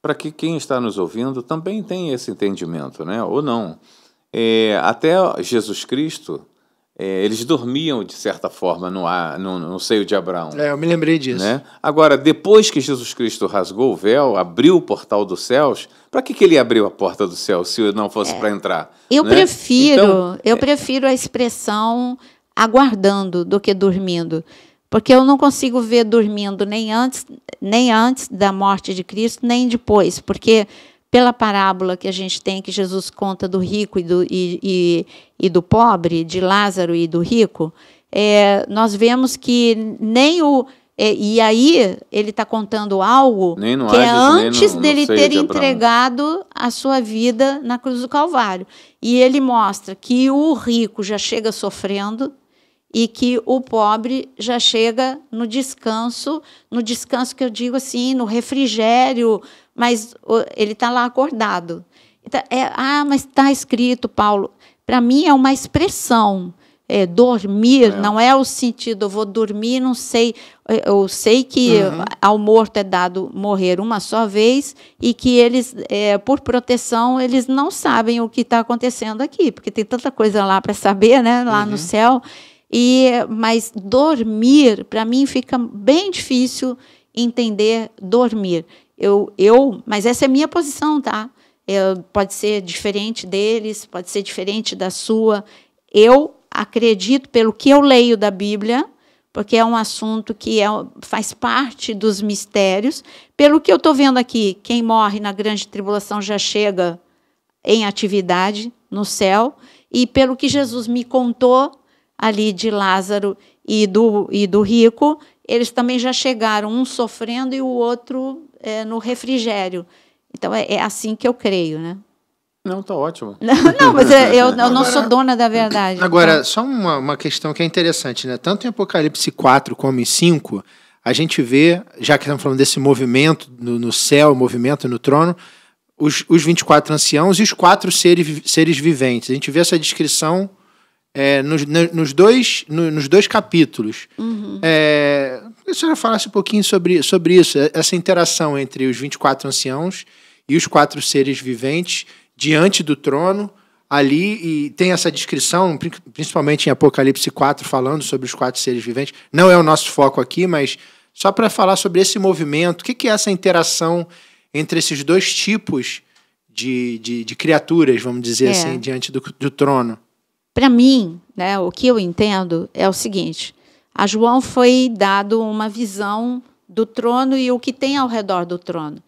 para que quem está nos ouvindo também tenha esse entendimento, né? Ou não. Até Jesus Cristo... eles dormiam, de certa forma, no seio de Abraão. Eu me lembrei disso. Né? Agora, depois que Jesus Cristo rasgou o véu, abriu o portal dos céus, para que ele abriu a porta do céu, se não fosse para entrar? Eu, né? prefiro, eu prefiro a expressão aguardando do que dormindo, porque eu não consigo ver dormindo nem antes da morte de Cristo, nem depois, porque... pela parábola que a gente tem, que Jesus conta do rico e do pobre, de Lázaro e do rico, nós vemos que nem o... e aí ele está contando algo que é antes dele ter entregado a sua vida na cruz do Calvário. E ele mostra que o rico já chega sofrendo e que o pobre já chega no descanso que eu digo assim, no refrigério, mas ele está lá acordado. Então, mas está escrito, Paulo. Para mim é uma expressão. Dormir não é o sentido, eu vou dormir, não sei. Eu sei que ao morto é dado morrer uma só vez e que eles, por proteção, eles não sabem o que está acontecendo aqui, porque tem tanta coisa lá para saber, né, lá no céu. Mas dormir, para mim, fica bem difícil entender dormir. Mas essa é a minha posição, tá? Pode ser diferente deles, pode ser diferente da sua. Eu acredito, pelo que eu leio da Bíblia, porque é um assunto que faz parte dos mistérios. Pelo que eu estou vendo aqui, quem morre na grande tribulação já chega em atividade no céu. E pelo que Jesus me contou, ali de Lázaro e do rico, eles também já chegaram, um sofrendo e o outro no refrigério. Então, é assim que eu creio, né? Não, está ótimo. Não, mas eu não sou dona da verdade. Agora, então. Só uma questão que é interessante, né? Tanto em Apocalipse 4 como em 5, a gente vê, já que estamos falando desse movimento no céu, movimento no trono, os 24 anciãos e os 4 seres viventes. A gente vê essa descrição... nos dois capítulos. Que a senhora falasse um pouquinho sobre isso, essa interação entre os 24 anciãos e os 4 seres viventes diante do trono, ali, e tem essa descrição, principalmente em Apocalipse 4, falando sobre os 4 seres viventes. Não é o nosso foco aqui, mas só para falar sobre esse movimento, o que é essa interação entre esses dois tipos de criaturas, vamos dizer assim, diante do trono? Para mim, né, o que eu entendo é o seguinte: a João foi dado uma visão do trono e o que tem ao redor do trono.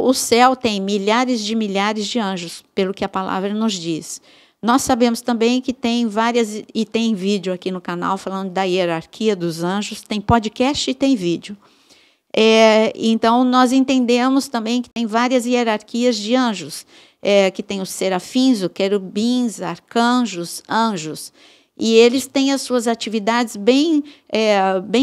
O céu tem milhares de anjos, pelo que a palavra nos diz. Nós sabemos também que tem várias, e tem vídeo aqui no canal falando da hierarquia dos anjos, tem podcast e tem vídeo. Então, nós entendemos também que tem várias hierarquias de anjos. Que tem os serafins, os querubins, arcanjos, anjos. e eles têm as suas atividades bem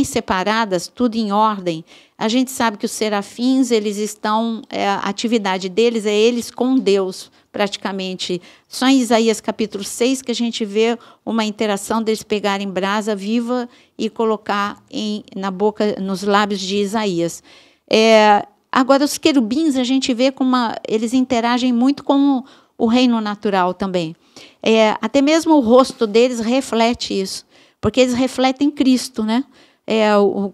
separadas, tudo em ordem. A gente sabe que os serafins, eles estão, a atividade deles é eles com Deus, praticamente. Só em Isaías capítulo 6 que a gente vê uma interação deles pegarem brasa viva e colocar na boca, nos lábios de Isaías. Agora, os querubins, a gente vê como eles interagem muito com o reino natural também. Até mesmo o rosto deles reflete isso, porque eles refletem Cristo, né?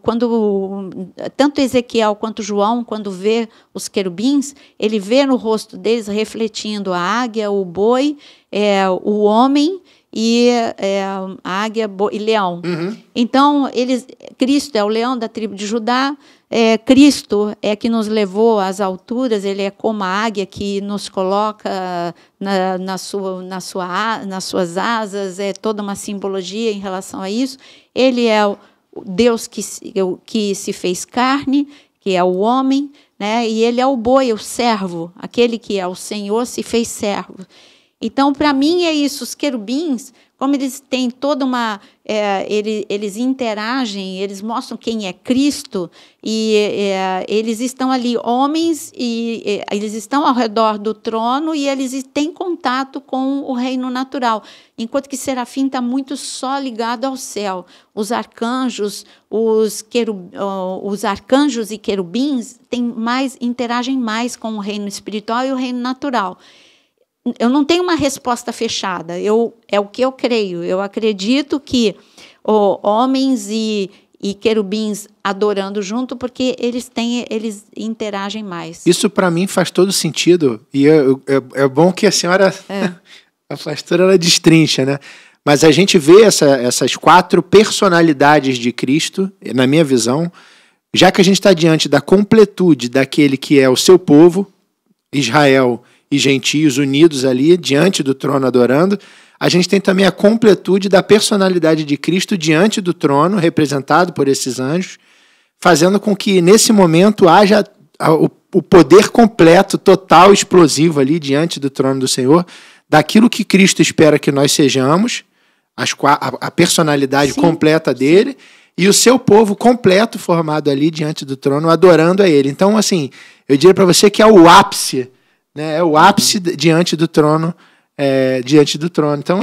Quando tanto Ezequiel quanto João, quando vê os querubins, ele vê no rosto deles refletindo a águia, o boi, o homem e a águia, boi e leão. Uhum. Então, Cristo é o leão da tribo de Judá. Cristo é que nos levou às alturas, ele é como a águia que nos coloca nas suas asas, é toda uma simbologia em relação a isso. Ele é o Deus que se fez carne, que é o homem, né? E ele é o boi, o servo, aquele que é o Senhor se fez servo. Então, para mim, é isso. Os querubins, como eles têm toda uma... eles interagem, eles mostram quem é Cristo, e eles estão ali, homens, e eles estão ao redor do trono, e eles têm contato com o reino natural, enquanto que Serafim está muito só ligado ao céu. Os arcanjos, os arcanjos e querubins interagem mais com o reino espiritual e o reino natural. Eu não tenho uma resposta fechada, é o que eu creio. Eu acredito que homens e querubins adorando junto, porque eles interagem mais. Isso, para mim, faz todo sentido. E é bom que a senhora, a pastora, ela destrincha, né? Mas a gente vê essas 4 personalidades de Cristo, na minha visão, já que a gente está diante da completude daquele que é o seu povo, Israel e gentios unidos ali, diante do trono adorando, a gente tem também a completude da personalidade de Cristo diante do trono, representado por esses anjos, fazendo com que, nesse momento, haja o poder completo, total, explosivo ali, diante do trono do Senhor, daquilo que Cristo espera que nós sejamos, a personalidade completa dele, e o seu povo completo formado ali, diante do trono, adorando a ele. Então, assim, eu diria para você que é o ápice, né? É o ápice diante do trono. Diante do trono. Então,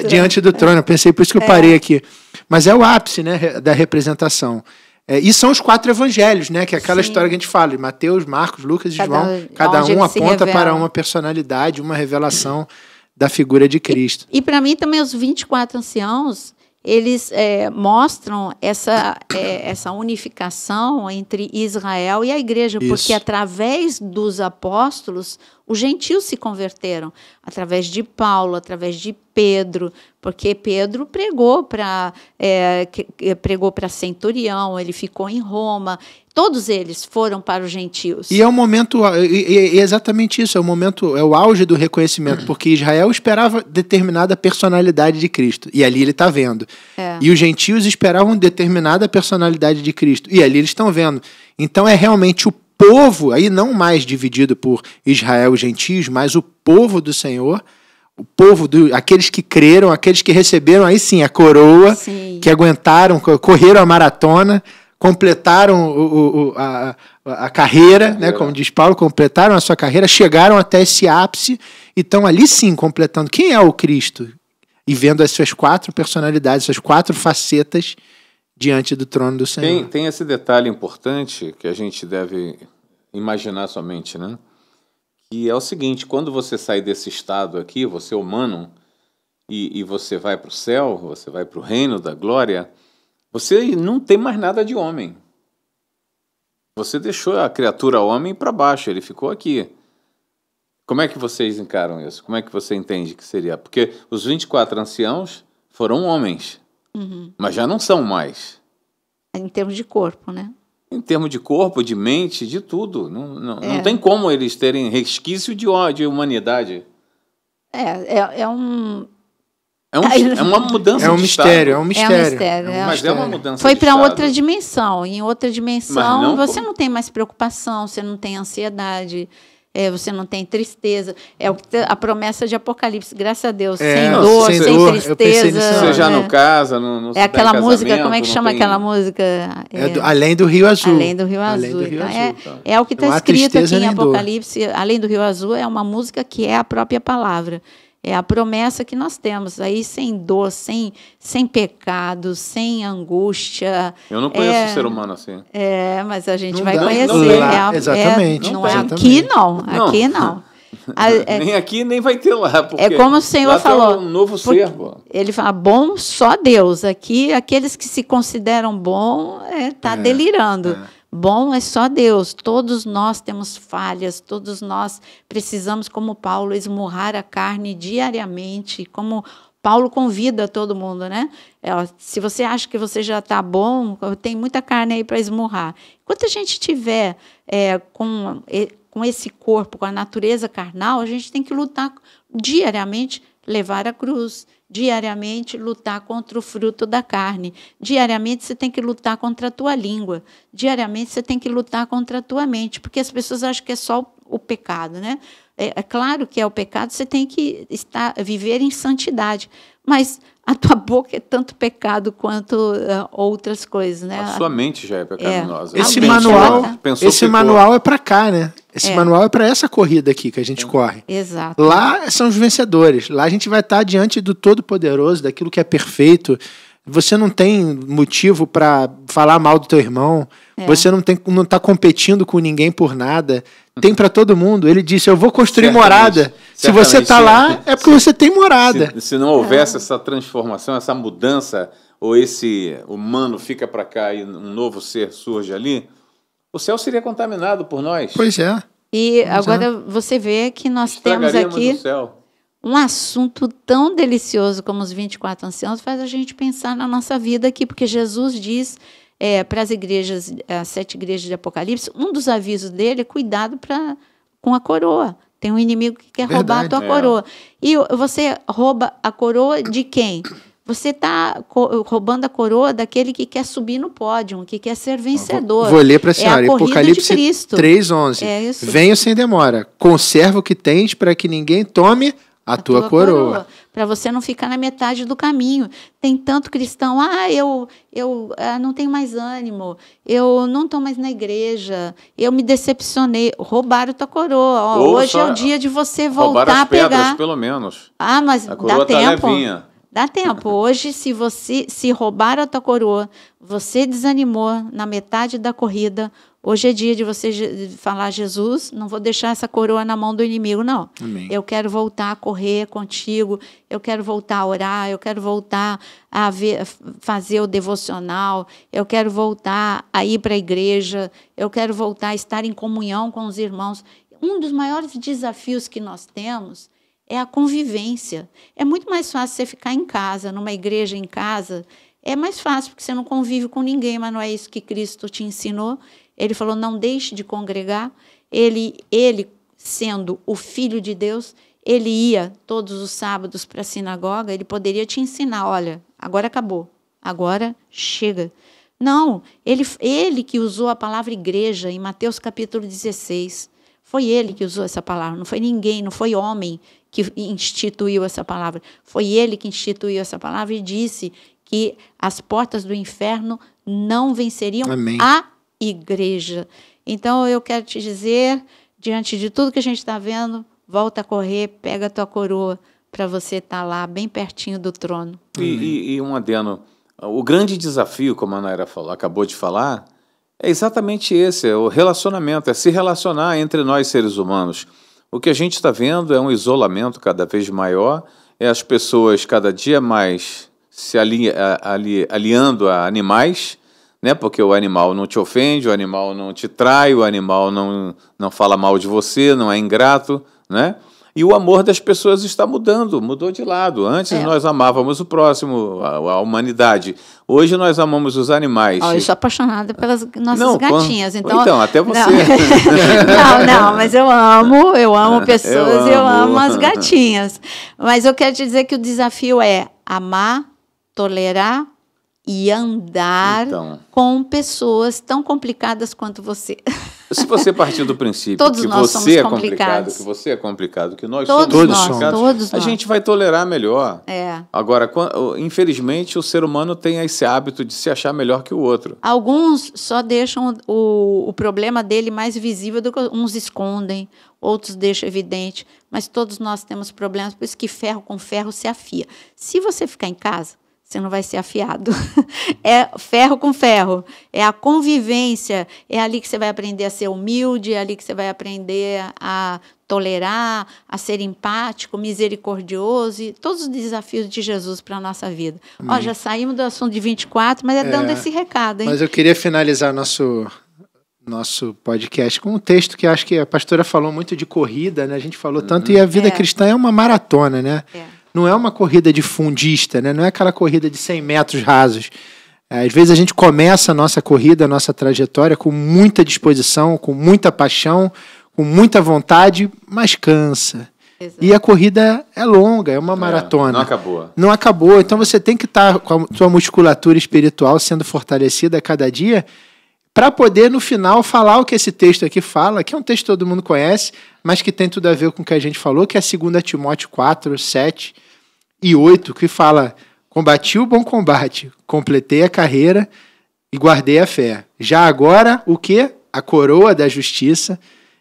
diante do trono. Eu pensei, por isso que eu parei aqui. Mas é o ápice, né, da representação. E são os 4 evangelhos, né, que é aquela história que a gente fala, de Mateus, Marcos, Lucas e João. Cada um aponta para uma personalidade, uma revelação da figura de Cristo. E para mim também os 24 anciãos, eles mostram essa unificação entre Israel e a igreja, porque através dos apóstolos, os gentios se converteram, através de Paulo, através de Pedro, porque Pedro pregou para centurião, ele ficou em Roma, todos eles foram para os gentios. E é um momento, é exatamente isso, é o auge do reconhecimento, porque Israel esperava determinada personalidade de Cristo, e ali ele está vendo. E os gentios esperavam determinada personalidade de Cristo, e ali eles estão vendo. Então é realmente o povo, aí não mais dividido por Israel e gentios, mas o povo do Senhor, o povo, aqueles que creram, aqueles que receberam, aí sim, a coroa, que aguentaram, correram a maratona, completaram a carreira, né, como diz Paulo, completaram a sua carreira, chegaram até esse ápice e estão ali sim completando. Quem é o Cristo? E vendo as suas 4 personalidades, suas 4 facetas diante do trono do Senhor. Tem esse detalhe importante que a gente deve imaginar somente, né? Que é o seguinte, quando você sai desse estado aqui, você é humano, e você vai para o céu, você vai para o reino da glória, você não tem mais nada de homem. Você deixou a criatura homem para baixo, ele ficou aqui. Como é que vocês encaram isso? Como é que você entende que seria? Porque os 24 anciãos foram homens, mas já não são mais. Em termos de corpo, né? Em termos de corpo, de mente, de tudo. Não tem como eles terem resquício de humanidade. É uma mudança é um de mistério, estado. É um mistério. Mas é uma mudança Foi de para estado. outra dimensão. Em outra dimensão, você não tem mais preocupação, você não tem ansiedade. você não tem tristeza. É a promessa de Apocalipse, graças a Deus. É, sem dor, sem sem dor, tristeza. Você já né? não casa, não É aquela música, como é que chama aquela música? Além do Rio Azul. Além do Rio Além Azul. do Rio Então, Azul. é o que está Não há escrito tristeza aqui em nem dor. Apocalipse. Além do Rio Azul é uma música que é a própria palavra. É a promessa que nós temos aí, sem dor, sem pecado, sem angústia. Eu não conheço ser humano assim. Mas a gente Não vai dá, conhecer. não dá. Exatamente, Não é exatamente. aqui, não. Aqui, não. Nem aqui, nem vai ter lá. Porque É como o Senhor lá falou. Tem um novo ser, pô. Ele fala, bom só Deus. Aqui, aqueles que se consideram bom, tá delirando. Bom é só Deus. Todos nós temos falhas, todos nós precisamos, como Paulo, esmurrar a carne diariamente, como Paulo convida todo mundo, né? Se você acha que você já está bom, tem muita carne aí para esmurrar. Enquanto a gente tiver com esse corpo, com a natureza carnal, a gente tem que lutar diariamente, levar a cruz. Diariamente, lutar contra o fruto da carne. Diariamente, você tem que lutar contra a tua língua. Diariamente, você tem que lutar contra a tua mente, porque as pessoas acham que é só o pecado, né? É claro que é o pecado, você tem que viver em santidade, mas a tua boca é tanto pecado quanto outras coisas, né? A sua mente já é pecaminosa. Esse manual é para cá, né? Esse manual é para essa corrida aqui que a gente corre. Exato. Lá são os vencedores. Lá a gente vai estar diante do Todo-Poderoso, daquilo que é perfeito. Você não tem motivo para falar mal do teu irmão. Você não está competindo com ninguém por nada. Tem para todo mundo. Ele disse, eu vou construir morada. Se você está lá, é porque você tem morada. Se não houvesse essa transformação, essa mudança, ou esse humano fica para cá e um novo ser surge ali, o céu seria contaminado por nós. Pois é. E agora você vê que nós temos aqui um assunto tão delicioso como os 24 anciãos, faz a gente pensar na nossa vida aqui, porque Jesus diz para as igrejas, as 7 igrejas de Apocalipse, um dos avisos dele é cuidado com a coroa. Tem um inimigo que quer roubar a tua coroa. E você rouba a coroa de quem? Você está roubando a coroa daquele que quer subir no pódio, que quer ser vencedor. Vou ler para a senhora. Apocalipse 3:11. Venha sem demora. Conserva o que tens para que ninguém tome a tua coroa. Para você não ficar na metade do caminho. Tem tanto cristão, eu não tenho mais ânimo, eu não estou mais na igreja, eu me decepcionei. Roubaram tua coroa. Hoje é o dia de você voltar a pegar. Pedras, pelo menos. Mas a coroa dá tempo. Levinha. Dá tempo. Hoje, se roubar a tua coroa, você desanimou na metade da corrida, hoje é dia de você falar, Jesus, não vou deixar essa coroa na mão do inimigo, não. Amém. Eu quero voltar a correr contigo, eu quero voltar a orar, eu quero voltar a fazer o devocional, eu quero voltar a ir para a igreja, eu quero voltar a estar em comunhão com os irmãos. Um dos maiores desafios que nós temos é a convivência. É muito mais fácil você ficar em casa, numa igreja em casa. É mais fácil, porque você não convive com ninguém, mas não é isso que Cristo te ensinou. Ele falou, não deixe de congregar. Ele sendo o Filho de Deus, ele ia todos os sábados para a sinagoga, ele poderia te ensinar, olha, agora acabou, agora chega. Não, ele que usou a palavra igreja em Mateus capítulo 16. Foi ele que usou essa palavra, não foi ninguém, não foi homem que instituiu essa palavra. Foi ele que instituiu essa palavra e disse que as portas do inferno não venceriam Amém. A igreja. Então, eu quero te dizer, diante de tudo que a gente está vendo, volta a correr, pega a tua coroa para você estar lá, bem pertinho do trono. E um adendo. O grande desafio, como a Naira acabou de falar, é exatamente esse, é o relacionamento, é se relacionar entre nós seres humanos. O que a gente está vendo é um isolamento cada vez maior, é as pessoas cada dia mais se aliando a animais, né? Porque o animal não te ofende, o animal não te trai, o animal não fala mal de você, não é ingrato, né? E o amor das pessoas está mudou de lado. Antes nós amávamos o próximo, a humanidade. Hoje nós amamos os animais. Eu sou apaixonada pelas nossas gatinhas. Então, até você. Não, mas eu amo pessoas, eu amo as gatinhas. Mas eu quero te dizer que o desafio é amar, tolerar e andar com pessoas tão complicadas quanto você. Se você partir do princípio Todos que nós você é somos complicado, complicados. que você é complicado, que nós Todos somos nós, complicados, todos a nós. gente vai tolerar melhor. É. Agora, infelizmente, o ser humano tem esse hábito de se achar melhor que o outro. Alguns só deixam o problema dele mais visível do que uns escondem, outros deixam evidente, mas todos nós temos problemas, por isso que ferro com ferro se afia. Se você ficar em casa, você não vai ser afiado. É ferro com ferro, é a convivência, é ali que você vai aprender a ser humilde, é ali que você vai aprender a tolerar, a ser empático, misericordioso, e todos os desafios de Jesus para a nossa vida. Ó, já saímos do assunto de 24, mas dando esse recado, hein? Mas eu queria finalizar nosso podcast com um texto que acho que a pastora falou muito de corrida, né? A gente falou tanto, e a vida cristã é uma maratona, né? Não é uma corrida de fundista, né? Não é aquela corrida de 100 metros rasos. Às vezes a gente começa a nossa corrida, a nossa trajetória com muita disposição, com muita paixão, com muita vontade, mas cansa. Exato. E a corrida é longa, é uma maratona. Não acabou. Não acabou. Então você tem que estar com a sua musculatura espiritual sendo fortalecida a cada dia para poder, no final, falar o que esse texto aqui fala, que é um texto que todo mundo conhece, mas que tem tudo a ver com o que a gente falou, que é 2 Timóteo 4, 7 e 8, que fala: combati o bom combate, completei a carreira e guardei a fé. Já agora, o quê? A coroa da justiça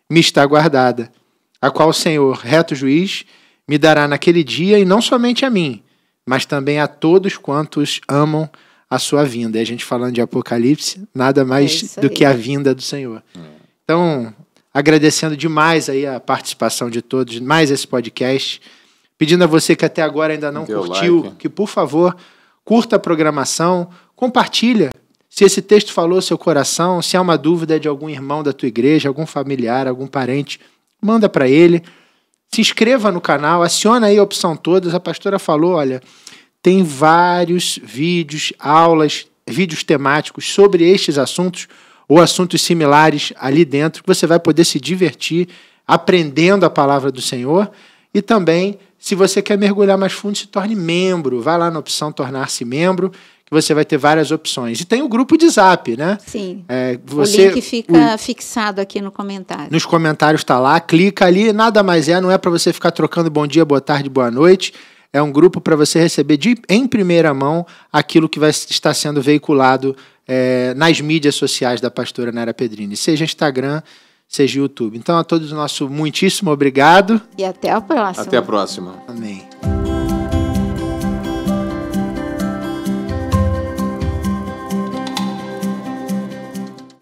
me está guardada, a qual o Senhor, reto juiz, me dará naquele dia, e não somente a mim, mas também a todos quantos amam a sua vinda. E a gente falando de Apocalipse, nada mais do que a vinda do Senhor. Então, agradecendo demais aí a participação de todos, mais esse podcast, pedindo a você que até agora ainda não curtiu, que por favor, curta a programação, compartilha. Se esse texto falou seu coração, se há uma dúvida de algum irmão da tua igreja, algum familiar, algum parente, manda para ele. Se inscreva no canal, aciona aí a opção todas. A pastora falou, olha, tem vários vídeos, aulas, vídeos temáticos sobre estes assuntos ou assuntos similares ali dentro, que você vai poder se divertir aprendendo a palavra do Senhor. E também, se você quer mergulhar mais fundo, se torne membro. Vai lá na opção tornar-se membro, que você vai ter várias opções. E tem o grupo de Zap, né? Sim. O link fica fixado aqui no comentário. Nos comentários está lá, clica ali, nada mais não é para você ficar trocando bom dia, boa tarde, boa noite. É um grupo para você receber em primeira mão aquilo que vai estar sendo veiculado nas mídias sociais da pastora Nayara Pedrini, seja Instagram, seja YouTube. Então, a todos nosso muitíssimo obrigado. E até a próxima. Até a próxima. Amém.